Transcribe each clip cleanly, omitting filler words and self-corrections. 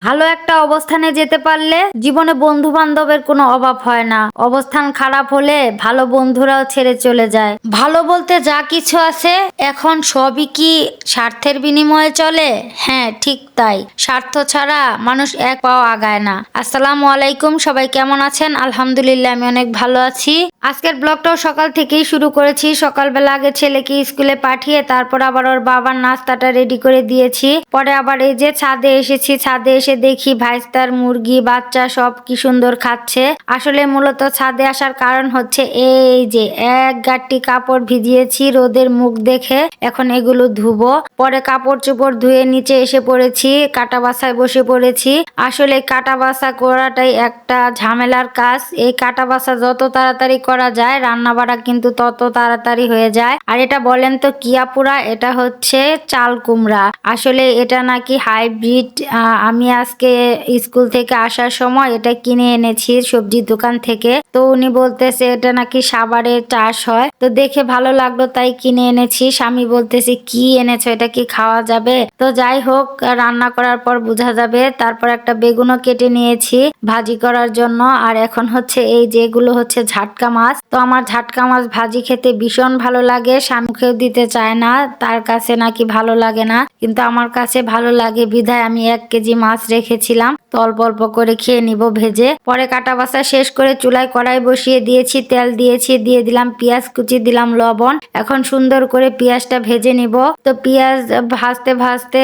ভালো একটা অবস্থানে যেতে পারলে জীবনে বন্ধু বান্ধবের কোনো অভাব হয় না। অবস্থান খারাপ হলে ভালো বন্ধুরাও ছেড়ে চলে যায়। ভালো বলতে যা কিছু আছে এখন সবই কি স্বার্থের বিনিময়ে চলে? হ্যাঁ, ঠিক তাই। স্বার্থ ছাড়া মানুষ এক পাও আগায় না। আসসালামু আলাইকুম, সবাই কেমন আছেন? আলহামদুলিল্লাহ, আমি অনেক ভালো আছি। আজকের ব্লগটাও সকাল থেকেই শুরু করেছি। সকালবেলা আগে ছেলেকে স্কুলে পাঠিয়ে তারপর আবার ওর বাবার নাস্তাটা রেডি করে দিয়েছি। পরে আবার এই যে ছাদে এসেছি, ছাদে এসে দেখি ভাইস্তার মুরগি বাচ্চা সব কি সুন্দর খাচ্ছে। আসলে মূলত ছাদে আসার কারণ হচ্ছে এই যে এক গাঁটটি কাপড় ভিজিয়েছি রোদের মুখ দেখে, এখন এগুলো ধুবো। পরে কাপড় চোপড় ধুয়ে নিচে এসে পড়েছি, কাটা বাসায় বসে পড়েছি। আসলে কাটা বাসা করাটাই একটা ঝামেলার কাজ। এই কাটা বাসা যত তাড়াতাড়ি করা যায় রান্না বাড়া কিন্তু তত তাড়াতাড়ি হয়ে যায়। আর এটা বলেন তো কি আপুরা, এটা হচ্ছে চাল কুমড়া। আসলে এটা নাকি হাইব্রিড। আমি আজকে স্কুল থেকে আসার সময় এটা কিনে এনেছি সবজির দোকান থেকে। তো উনি বলতেছে এটা নাকি সাভারের চাষ হয়। তো দেখে ভালো লাগলো তাই কিনে এনেছি। স্বামী বলতেছে কি এনেছো, এটা কি খাওয়া যাবে? তো যাই হোক, রান্না করার পর বোঝা যাবে। তারপর একটা বেগুনও কেটে নিয়েছি ভাজি করার জন্য। আর এখন হচ্ছে এই যেগুলো হচ্ছে ঝাটকা মাছ। তো আমার ঝাটকা মাছ ভাজি খেতে ভীষণ ভালো লাগে। স্বামীকেও দিতে চায় না, তার কাছে নাকি ভালো লাগে না, কিন্তু আমার কাছে ভালো লাগে বিধায় আমি 1 কেজি মাছ রেখেছিলাম। তো অল্প অল্প করে খেয়ে নিব ভেজে। পরে কাটা বাছা শেষ করে চুলায় কড়াই বসিয়ে দিয়েছি, তেল দিয়েছি, দিয়ে দিলাম পেঁয়াজ কুচি, দিলাম লবণ। এখন সুন্দর করে পেঁয়াজটা ভেজে নিব। তো পেঁয়াজ ভাজতে ভাজতে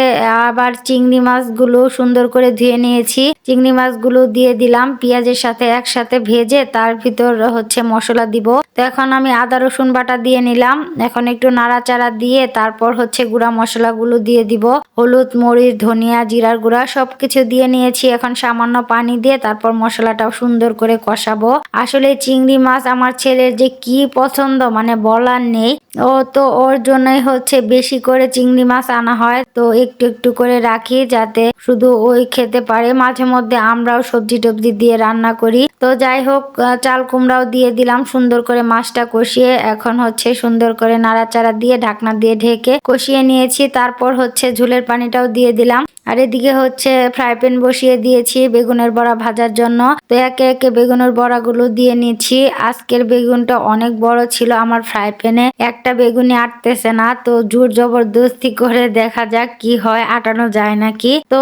আবার চিংড়ি মাছগুলো সুন্দর করে ধুয়ে নিয়েছি, চিংড়ি মাছগুলো দিয়ে দিলাম পেঁয়াজের সাথে একসাথে ভেজে তার ভিতর হচ্ছে মশলা দিব। তো এখন আমি আদা রসুন বাটা দিয়ে নিলাম। এখন একটু নাড়াচাড়া দিয়ে তারপর হচ্ছে গুঁড়া মশলাগুলো দিয়ে দিব, হলুদ মরিচ ধনিয়া জিরার গুঁড়া সবকিছু দিয়ে নিয়েছি। এখন সামান্য পানি দিয়ে তারপর মশলাটাও সুন্দর করে কষাবো। আসলে চিংড়ি মাছ আমার ছেলের যে কি পছন্দ মানে বলার নেই। ও তো ওর জন্যই হচ্ছে বেশি করে চিংড়ি মাছ আনা হয়। তো একটু একটু করে রাখি যাতে শুধু ওই খেতে পারে। মাঝে মধ্যে আমরাও সবজি টবজি দিয়ে রান্না করি। তো যাই হোক, চাল কুমড়াও দিয়ে দিলাম সুন্দর করে মাছটা কষিয়ে। এখন হচ্ছে সুন্দর করে নাড়াচাড়া দিয়ে ঢাকনা দিয়ে ঢেকে কষিয়ে নিয়েছি। তারপর হচ্ছে ঝোলের পানিটাও দিয়ে দিলাম। আর এদিকে হচ্ছে ফ্রাই প্যান বসিয়ে দিয়েছি বেগুনের বড়া ভাজার জন্য। তো একে একে বেগুনের বড়াগুলো দিয়ে নিচ্ছি। আজকের বেগুনটা অনেক বড় ছিল আমার ফ্রাই প্যানে, একটা বেগুনি আটতেছে না। তো জোর জবরদস্তি করে দেখা যাক কি হয়, আটানো যায় নাকি। তো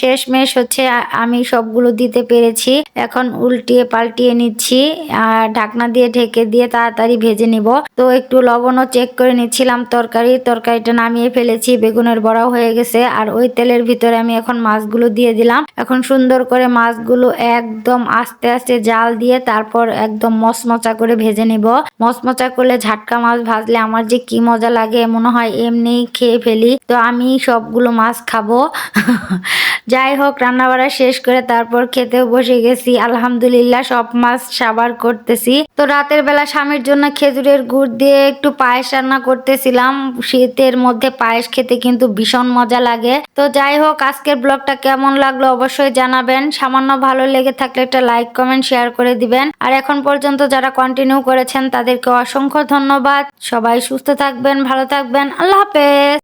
শেষমেশ হচ্ছে আমি সবগুলো দিতে পেরেছি। এখন উল্টিয়ে পাল্টিয়ে নিচ্ছি আর ঢাকনা দিয়ে ঢেকে দিয়ে তাড়াতাড়ি ভেজে নিব। তো একটু লবণও চেক করে নিচ্ছিলাম তরকারিটা নামিয়ে ফেলেছি, বেগুনের বড়াও হয়ে গেছে। আর ওই তেলের ভিতরে আমি এখন মাছগুলো দিয়ে দিলাম। এখন সুন্দর করে মাছগুলো একদম আস্তে আস্তে জাল দিয়ে তারপর একদম মচমচা করে ভেজে নিব। মচমচা করলে ঝাটকা মাছ ভাজলে আমার যে কি মজা লাগে, মনে হয় এমনি খেয়ে ফেলি। তো আমি সবগুলো মাছ খাবো। যাই হোক, রান্না বাড়া শেষ করে তারপর খেতেও বসে গেছি। আলহামদুলিল্লাহ সব মাছ সাবার করতেছি। তো রাতের বেলা স্বামীর জন্য খেজুরের গুড় দিয়ে একটু পায়েস রান্না করতেছিলাম। শীতের মধ্যে পায়েস খেতে কিন্তু ভীষণ মজা লাগে। তো যাই হোক, আজকের ব্লগটা কেমন লাগলো অবশ্যই জানাবেন। সামান্য ভালো লেগে থাকলে একটা লাইক কমেন্ট শেয়ার করে দিবেন। আর এখন পর্যন্ত যারা কন্টিনিউ করেছেন তাদেরকে অসংখ্য ধন্যবাদ। সবাই সুস্থ থাকবেন, ভালো থাকবেন। আল্লাহ হাফেজ।